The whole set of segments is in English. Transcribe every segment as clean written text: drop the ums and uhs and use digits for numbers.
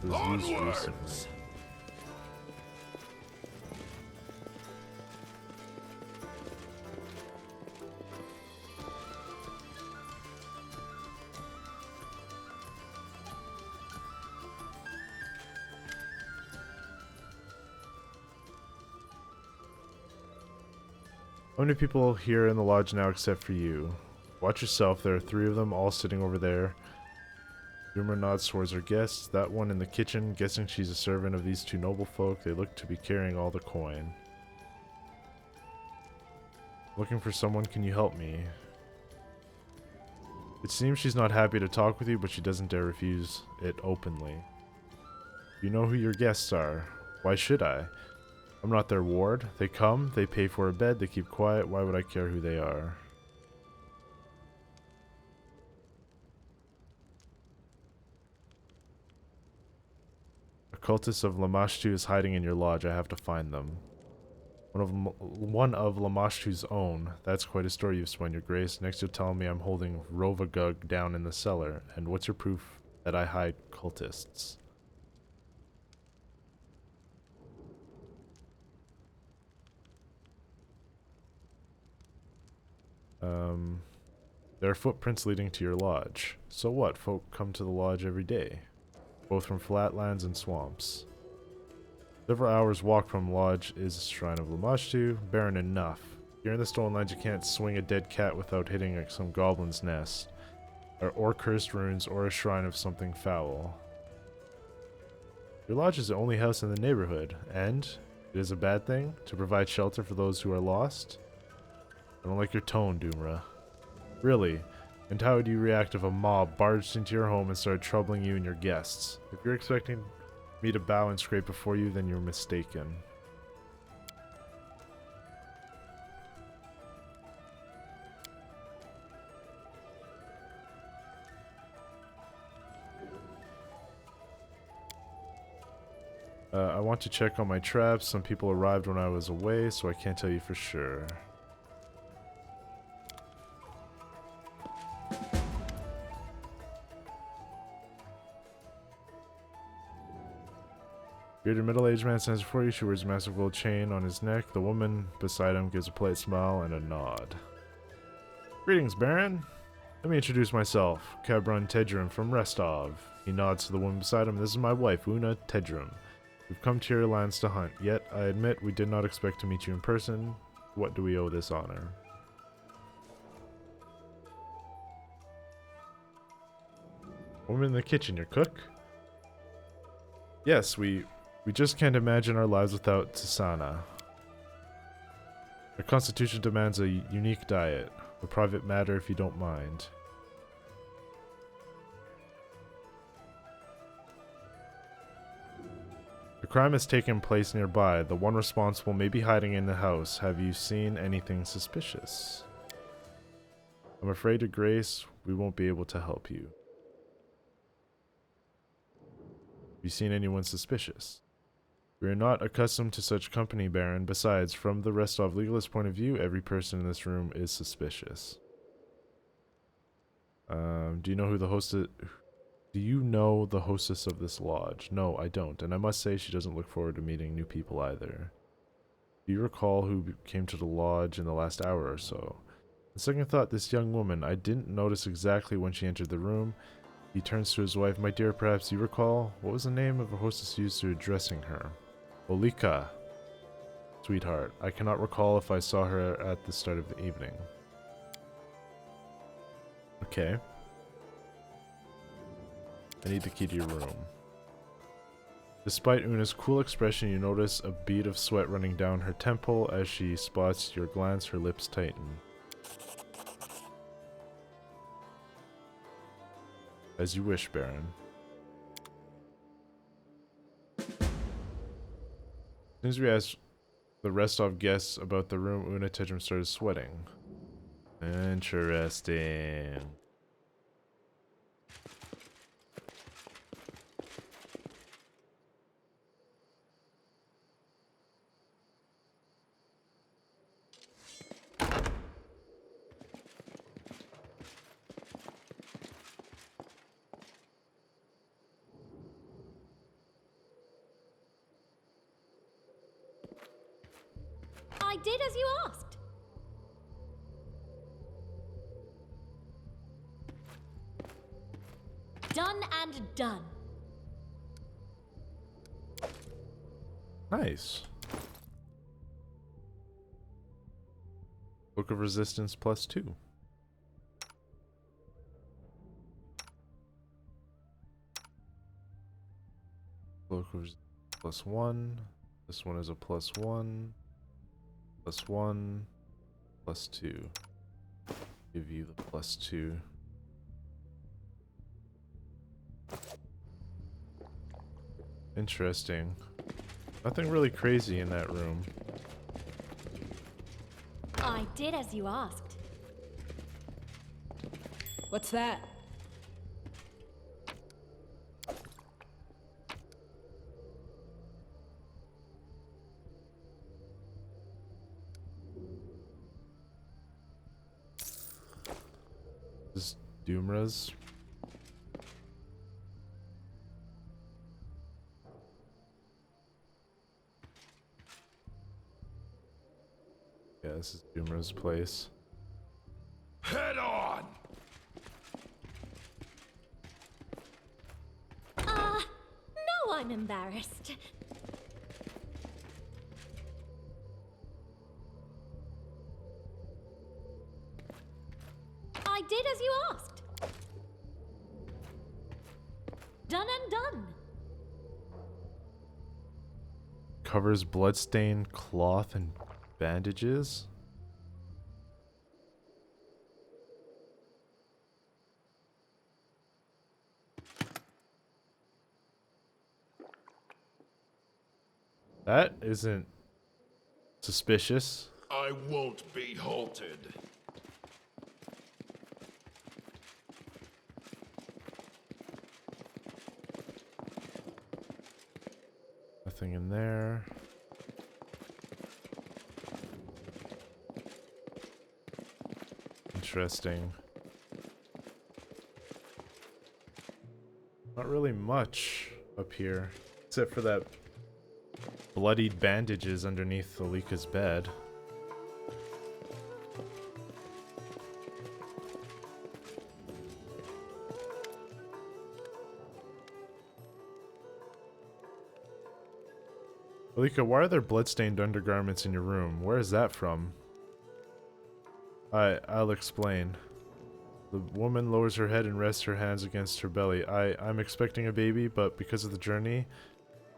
It was used recently. How many people here in the lodge now except for you? Watch yourself, there are 3 of them all sitting over there. Zoomer nods towards her guests. That one in the kitchen, guessing she's a servant of these 2 noble folk. They look to be carrying all the coin. Looking for someone, can you help me? It seems she's not happy to talk with you, but she doesn't dare refuse it openly. You know who your guests are. Why should I? I'm not their ward. They come, they pay for a bed, they keep quiet. Why would I care who they are? A cultist of Lamashtu is hiding in your lodge. I have to find them. One of Lamashtu's own. That's quite a story you've spun, your grace. Next you'll tell me I'm holding Rovagug down in the cellar. And what's your proof that I hide cultists? There are footprints leading to your lodge. So what? Folk come to the lodge every day. Both from flatlands and swamps. Several hours walk from lodge is a shrine of Lamashtu. Barren enough. Here in the Stolen Lands you can't swing a dead cat without hitting some goblin's nest. Or cursed ruins or a shrine of something foul. Your lodge is the only house in the neighborhood, and it is a bad thing to provide shelter for those who are lost. I don't like your tone, Doomra. Really? And how would you react if a mob barged into your home and started troubling you and your guests? If you're expecting me to bow and scrape before you, then you're mistaken. I want to check on my traps. Some people arrived when I was away, so I can't tell you for sure. Bearded middle-aged man stands before you. She wears a massive gold chain on his neck. The woman beside him gives a polite smile and a nod. Greetings, Baron. Let me introduce myself. Cabron Tedrum from Restov. He nods to the woman beside him. This is my wife, Una Tedrum. We've come to your lands to hunt, yet I admit we did not expect to meet you in person. What do we owe this honor? Woman in the kitchen, your cook? Yes, we just can't imagine our lives without Tsana. Our constitution demands a unique diet. A private matter if you don't mind. A crime has taken place nearby. The one responsible may be hiding in the house. Have you seen anything suspicious? I'm afraid, Your Grace, we won't be able to help you. Have you seen anyone suspicious? We are not accustomed to such company, Baron. Besides, from the Restov legalist point of view, every person in this room is suspicious. Do you know who the host is? Do you know the hostess of this lodge? No, I don't, and I must say she doesn't look forward to meeting new people either. Do you recall who came to the lodge in the last hour or so? On second thought, this young woman, I didn't notice exactly when she entered the room. He turns to his wife. My dear, perhaps you recall? What was the name of a hostess used to addressing her? Olika. Sweetheart, I cannot recall if I saw her at the start of the evening. Okay. I need the key to your room. Despite Una's cool expression, you notice a bead of sweat running down her temple. As she spots your glance, her lips tighten. As you wish, Baron. As soon as we asked the Restov guests about the room, Una Tedrum started sweating. Interesting. I did as you asked. Done and done. Nice. Book of Resistance +2. Book of Resistance +1. This one is a +1. +1. +2. Give you the +2. Interesting. Nothing really crazy in that room. I did as you asked. What's that? This is Doomra's. Yeah, this is Doomra's place. Head on! No, I'm embarrassed. I did as you asked. Done and done. Covers bloodstained cloth and bandages. That isn't suspicious. I won't be halted. Nothing in there. Interesting. Not really much up here, except for that bloodied bandages underneath Alika's bed. Alika, why are there bloodstained undergarments in your room? Where is that from? I'll explain. The woman lowers her head and rests her hands against her belly. I'm expecting a baby, but because of the journey,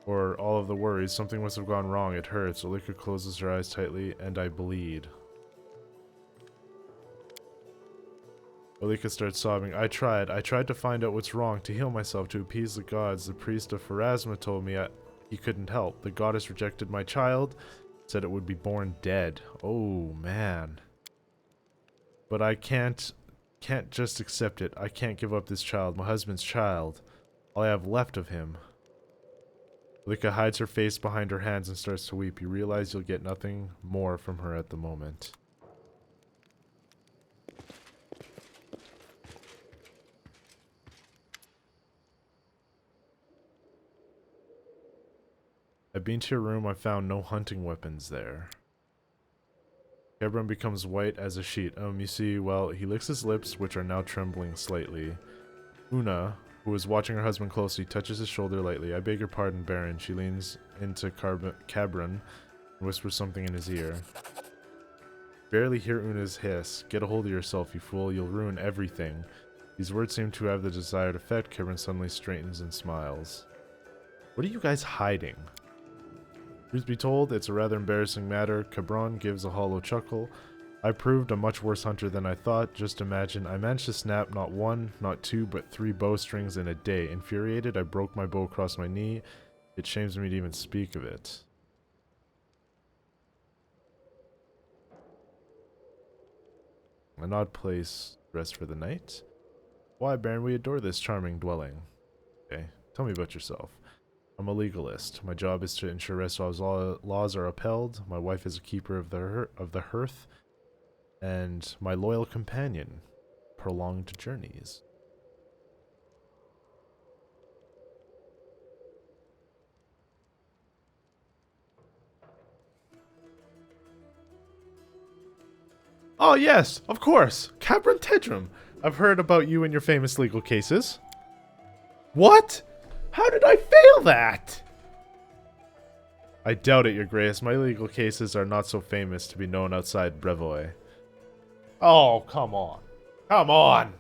or all of the worries, something must have gone wrong. It hurts. Alika closes her eyes tightly, and I bleed. Alika starts sobbing. I tried to find out what's wrong, to heal myself, to appease the gods. The priest of Pharasma told me he couldn't help. The goddess rejected my child, said it would be born dead. Oh, man. But I can't just accept it. I can't give up this child, my husband's child. All I have left of him. Alika hides her face behind her hands and starts to weep. You realize you'll get nothing more from her at the moment. I've been to your room. I found no hunting weapons there. Kebron becomes white as a sheet. You see, well, he licks his lips, which are now trembling slightly. Una, who is watching her husband closely, touches his shoulder lightly. I beg your pardon, Baron. She leans into Kebron and whispers something in his ear. Barely hear Una's hiss. Get a hold of yourself, you fool. You'll ruin everything. These words seem to have the desired effect. Kebron suddenly straightens and smiles. What are you guys hiding? Truth be told, it's a rather embarrassing matter. Kebron gives a hollow chuckle. I proved a much worse hunter than I thought. Just imagine, I managed to snap not one, not two, but 3 bowstrings in a day. Infuriated, I broke my bow across my knee. It shames me to even speak of it. An odd place to rest for the night? Why, Baron, we adore this charming dwelling. Okay, tell me about yourself. I'm a legalist. My job is to ensure Restov's laws are upheld. My wife is a keeper of the hearth, and my loyal companion. Prolonged journeys. Oh, yes, of course. Cabron Tedrum. I've heard about you and your famous legal cases. What? How did I fail that? I doubt it, Your Grace. My legal cases are not so famous to be known outside Brevoy. Oh, come on. Come on!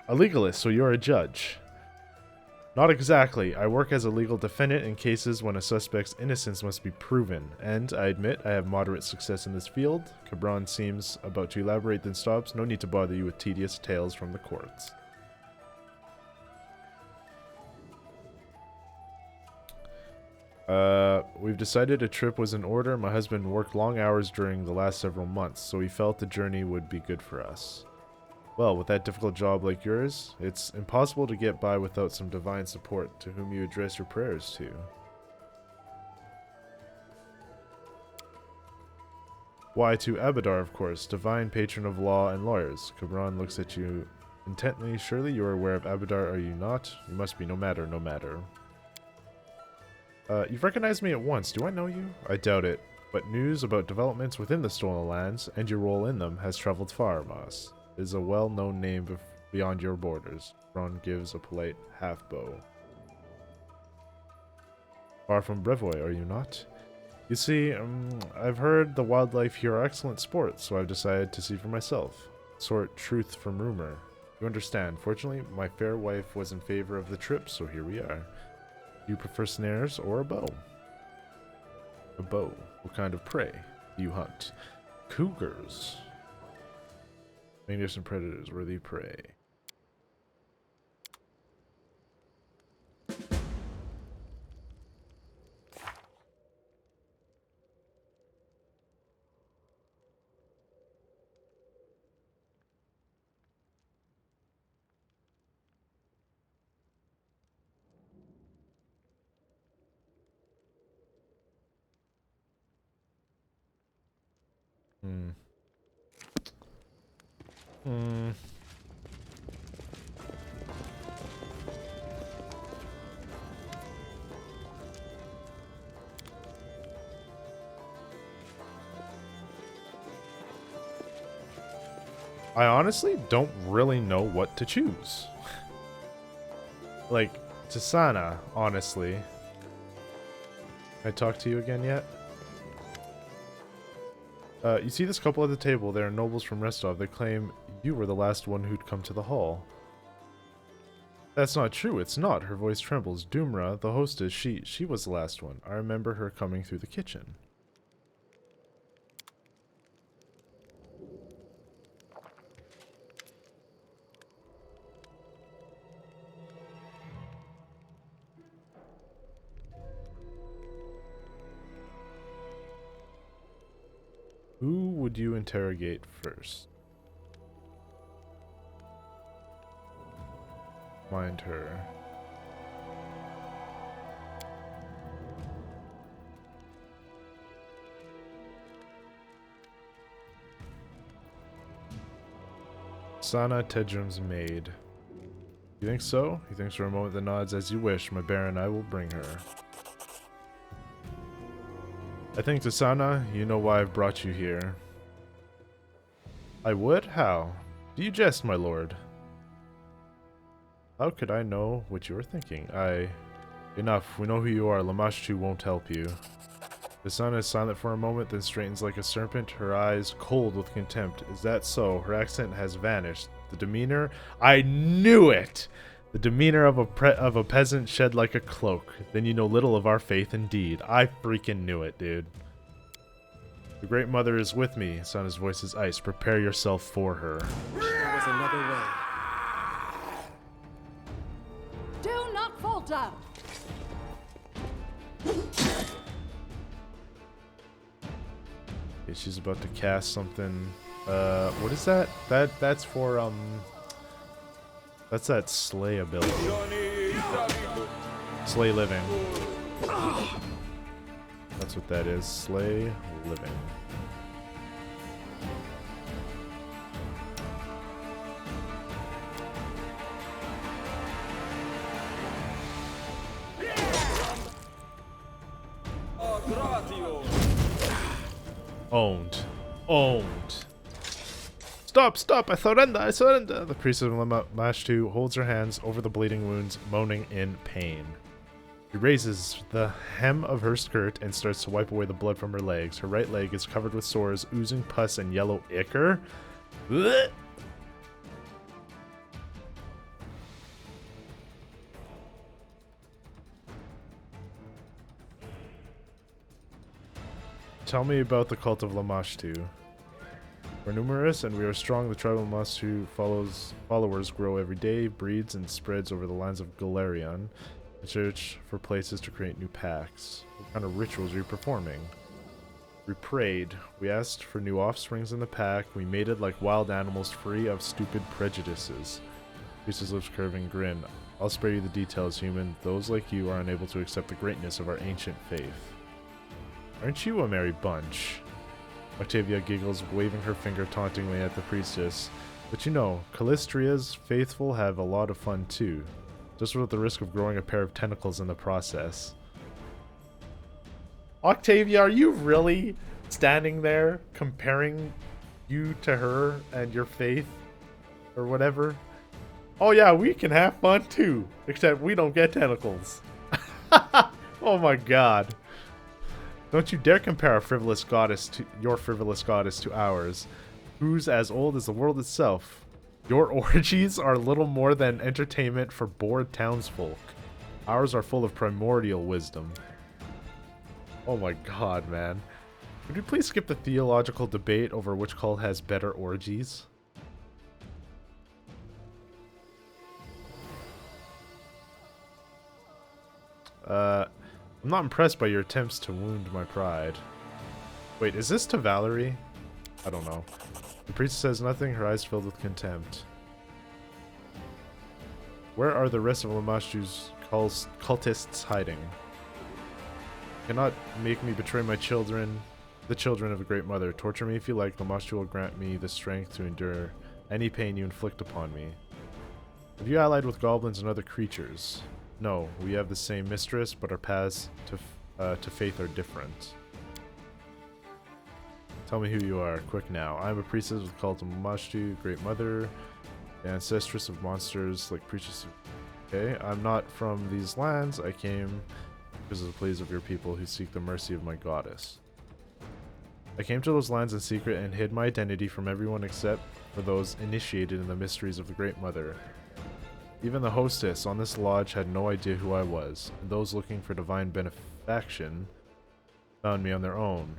A legalist, so you're a judge. Not exactly. I work as a legal defendant in cases when a suspect's innocence must be proven, and I admit I have moderate success in this field. Cabron seems about to elaborate, then stops. No need to bother you with tedious tales from the courts. We've decided a trip was in order. My husband worked long hours during the last several months, so he felt the journey would be good for us. Well, with that difficult job like yours, it's impossible to get by without some divine support to whom you address your prayers to. Why, to Abadar, of course, divine patron of law and lawyers. Cabron looks at you intently. Surely you are aware of Abadar, are you not? You must be, no matter, no matter. You've recognized me at once. Do I know you? I doubt it. But news about developments within the Stolen Lands, and your role in them, has traveled far, Moss. It is a well-known name beyond your borders. Ron gives a polite half-bow. Far from Brevoy, are you not? You see, I've heard the wildlife here are excellent sports, so I've decided to see for myself. Sort truth from rumor. You understand. Fortunately, my fair wife was in favor of the trip, so here we are. Do you prefer snares or a bow? A bow. What kind of prey do you hunt? Cougars. Magnificent predators, worthy prey. I honestly don't really know what to choose. Like, Tasana, honestly. Can I talk to you again yet? You see this couple at the table. They are nobles from Restov. They claim you were the last one who'd come to the hall. That's not true. It's not. Her voice trembles. Doomra, the hostess, she was the last one. I remember her coming through the kitchen. Who would you interrogate first? Mind her. Sana Tedrum's maid. You think so? He thinks for a moment, then nods. As you wish, my baron, I will bring her. I think, Tasana, you know why I've brought you here. I would? How? Do you jest, my lord? How could I know what you were thinking? Enough. We know who you are. Lamashtu won't help you. Tasana is silent for a moment, then straightens like a serpent, her eyes cold with contempt. Is that so? Her accent has vanished. The demeanor? I knew it! The demeanor of a peasant shed like a cloak. Then you know little of our faith indeed. I freaking knew it, dude. The Great Mother is with me. Sana's voice is ice. Prepare yourself for her. There was another way. Do not falter! Okay, she's about to cast something. What is that? That's for that's that slay ability. Slay living. That's what that is. Slay living. Owned. Owned. Stop, stop, I surrender, I surrender. The priestess of Lamashtu holds her hands over the bleeding wounds, moaning in pain. She raises the hem of her skirt and starts to wipe away the blood from her legs. Her right leg is covered with sores, oozing pus and yellow ichor. Blech. Tell me about the cult of Lamashtu. We're numerous and we are strong. The tribe of Lamashtu followers grow every day, breeds and spreads over the lands of Galarian. We search for places to create new packs. What kind of rituals are you performing? We prayed. We asked for new offsprings in the pack. We mated like wild animals free of stupid prejudices. Priestess lips curving grin. I'll spare you the details, human. Those like you are unable to accept the greatness of our ancient faith. Aren't you a merry bunch? Octavia giggles, waving her finger tauntingly at the priestess. But you know, Callistria's faithful have a lot of fun too. Just with the risk of growing a pair of tentacles in the process. Octavia, are you really standing there comparing you to her and your faith? Or whatever? Oh yeah, we can have fun too. Except we don't get tentacles. Oh my god. Don't you dare compare our frivolous goddess to your frivolous goddess to ours, who's as old as the world itself. Your orgies are little more than entertainment for bored townsfolk. Ours are full of primordial wisdom. Oh my god, man. Could you please skip the theological debate over which cult has better orgies? I'm not impressed by your attempts to wound my pride. Wait, is this to Valerie? I don't know. The priest says nothing, her eyes filled with contempt. Where are the rest of Lamashtu's cultists hiding? You cannot make me betray my children, the children of a great mother. Torture me if you like. Lamashtu will grant me the strength to endure any pain you inflict upon me. Have you allied with goblins and other creatures? No, we have the same mistress, but our paths to faith are different. Tell me who you are, quick now. I am a priestess of the cult of Lamashtu, Great Mother, the ancestress of monsters like priestess. Okay, I'm not from these lands. I came because of the pleas of your people who seek the mercy of my goddess. I came to those lands in secret and hid my identity from everyone except for those initiated in the mysteries of the Great Mother. Even the hostess on this lodge had no idea who I was, and those looking for divine benefaction found me on their own.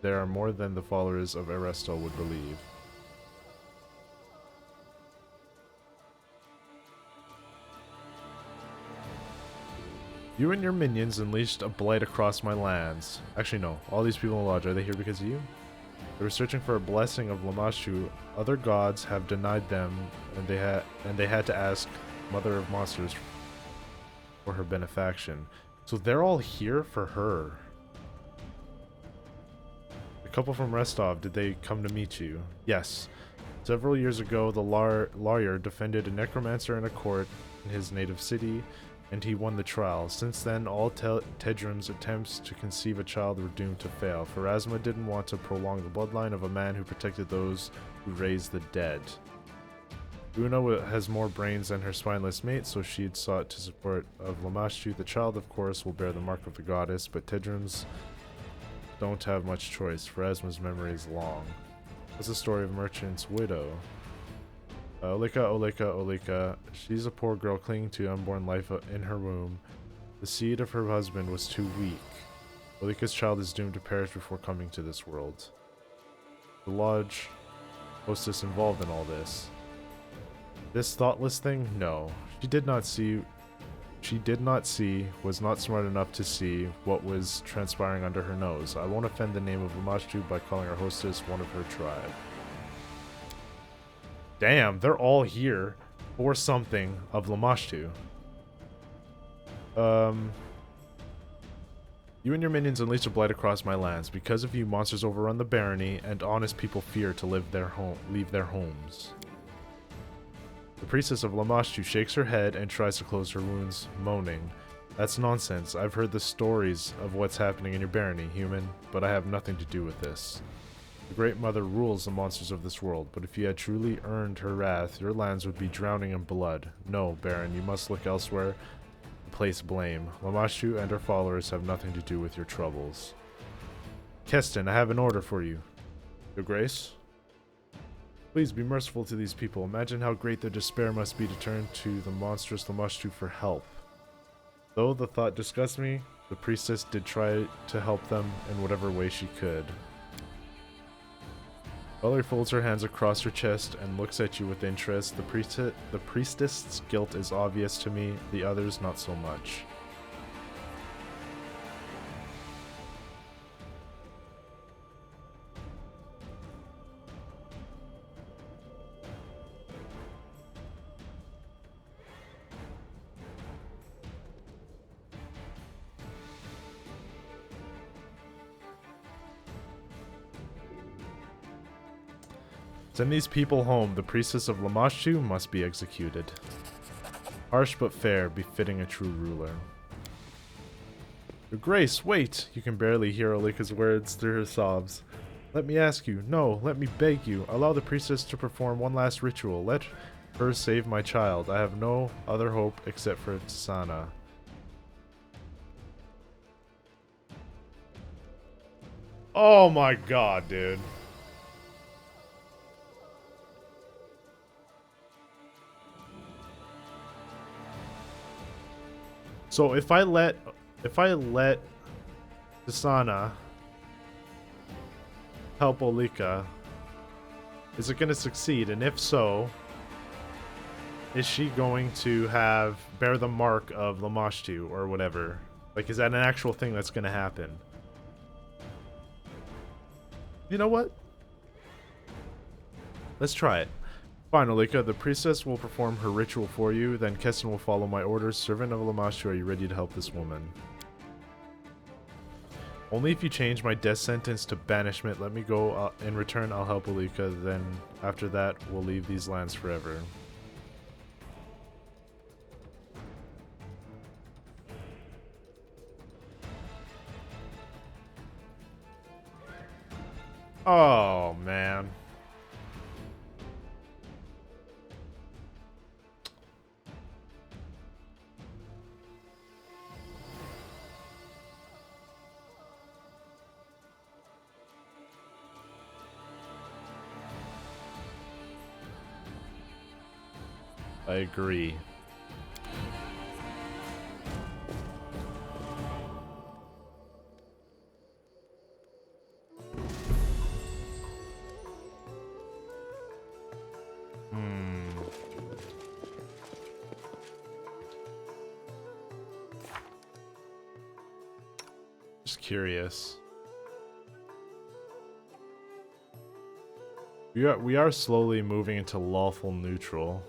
There are more than the followers of Erestal would believe. You and your minions unleashed a blight across my lands. Actually, no. All these people in the lodge, are they here because of you? They were searching for a blessing of Lamashtu. Other gods have denied them, and they had to ask Mother of Monsters for her benefaction. So they're all here for her. The couple from Restov, did they come to meet you? Yes. Several years ago, the lawyer defended a necromancer in a court in his native city, and he won the trial. Since then, all Tedrun's attempts to conceive a child were doomed to fail. Pharasma didn't want to prolong the bloodline of a man who protected those who raised the dead. Una has more brains than her spineless mate, so she had sought to support of Lamashtu. The child, of course, will bear the mark of the goddess, but Tedrun's don't have much choice. Pharasma's memory is long. What's the story of Merchant's widow? Olika. She's a poor girl clinging to unborn life in her womb. The seed of her husband was too weak. Olika's child is doomed to perish before coming to this world. The lodge hostess involved in all this. This thoughtless thing? No. She did not see, was not smart enough to see what was transpiring under her nose. I won't offend the name of Lamashtu by calling our hostess one of her tribe. Damn, they're all here for something of Lamashtu. You and your minions unleashed a blight across my lands. Because of you, monsters overrun the barony, and honest people fear to leave their homes. The priestess of Lamashtu shakes her head and tries to close her wounds, moaning. That's nonsense. I've heard the stories of what's happening in your barony, human, but I have nothing to do with this. The Great Mother rules the monsters of this world, but if you had truly earned her wrath, your lands would be drowning in blood. No, Baron, you must look elsewhere and place blame. Lamashtu and her followers have nothing to do with your troubles. Keston, I have an order for you. Your Grace? Please be merciful to these people. Imagine how great their despair must be to turn to the monstrous Lamashtu for help. Though the thought disgusts me, the priestess did try to help them in whatever way she could. Valerie folds her hands across her chest and looks at you with interest. The priestess' guilt is obvious to me, the others not so much. Send these people home. The priestess of Lamashtu must be executed. Harsh but fair, befitting a true ruler. Your Grace, wait! You can barely hear Olika's words through her sobs. Let me ask you, no, let me beg you, allow the priestess to perform one last ritual. Let her save my child. I have no other hope except for Tsana. Oh my god, dude. So if I let Tsana help Olika, is it going to succeed? And if so, is she going to bear the mark of Lamashtu or whatever? Like, is that an actual thing that's going to happen? You know what? Let's try it. Fine, Olika, the priestess will perform her ritual for you, then Keston will follow my orders. Servant of Lamashtu, are you ready to help this woman? Only if you change my death sentence to banishment. Let me go. In return, I'll help Olika. Then, after that, we'll leave these lands forever. Oh, man. I agree. Just curious. We are slowly moving into lawful neutral.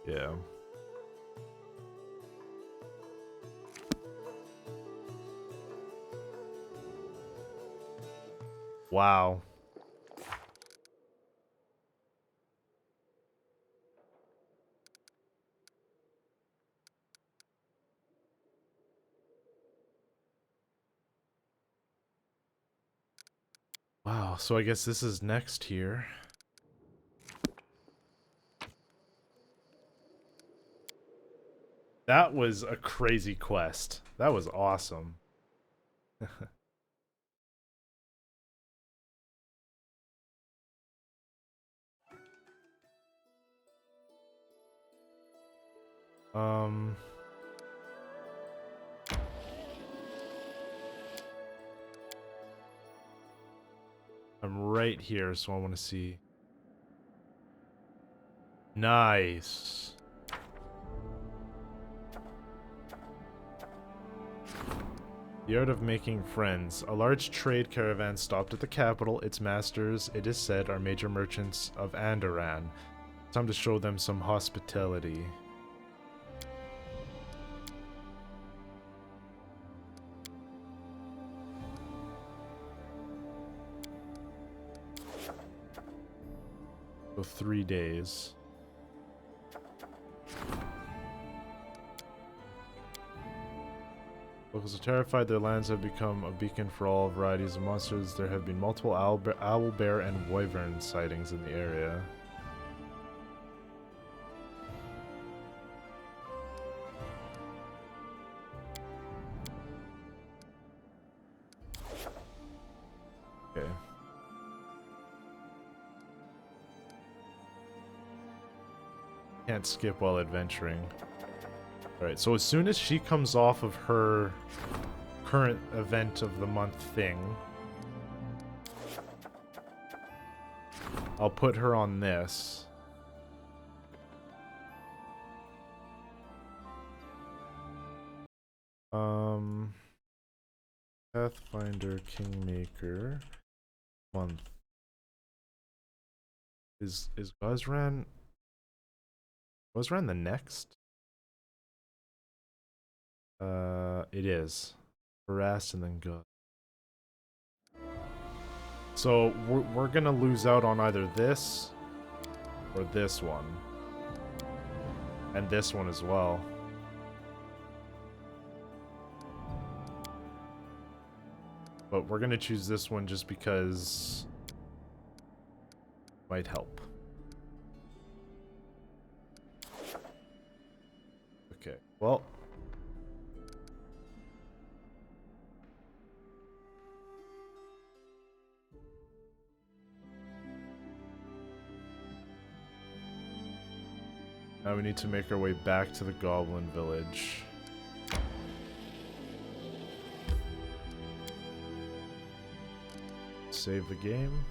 Yeah. Wow. Wow, so I guess this is next here. That was a crazy quest. That was awesome. I'm right here, so I want to see. Nice. The art of making friends. A large trade caravan stopped at the capital. Its masters, it is said, are major merchants of Andoran. Time to show them some hospitality. So 3 days. Locals are terrified their lands have become a beacon for all varieties of monsters. There have been multiple owl bear, and wyvern sightings in the area. Okay. Can't skip while adventuring. Alright, so as soon as she comes off of her current event of the month thing, I'll put her on this. Pathfinder, Kingmaker, month. Is Gozran the next? It is. Harassed and then go. So we're gonna lose out on either this or this one. And this one as well. But we're gonna choose this one just because it might help. Okay, well. Now we need to make our way back to the Goblin Village. Save the game.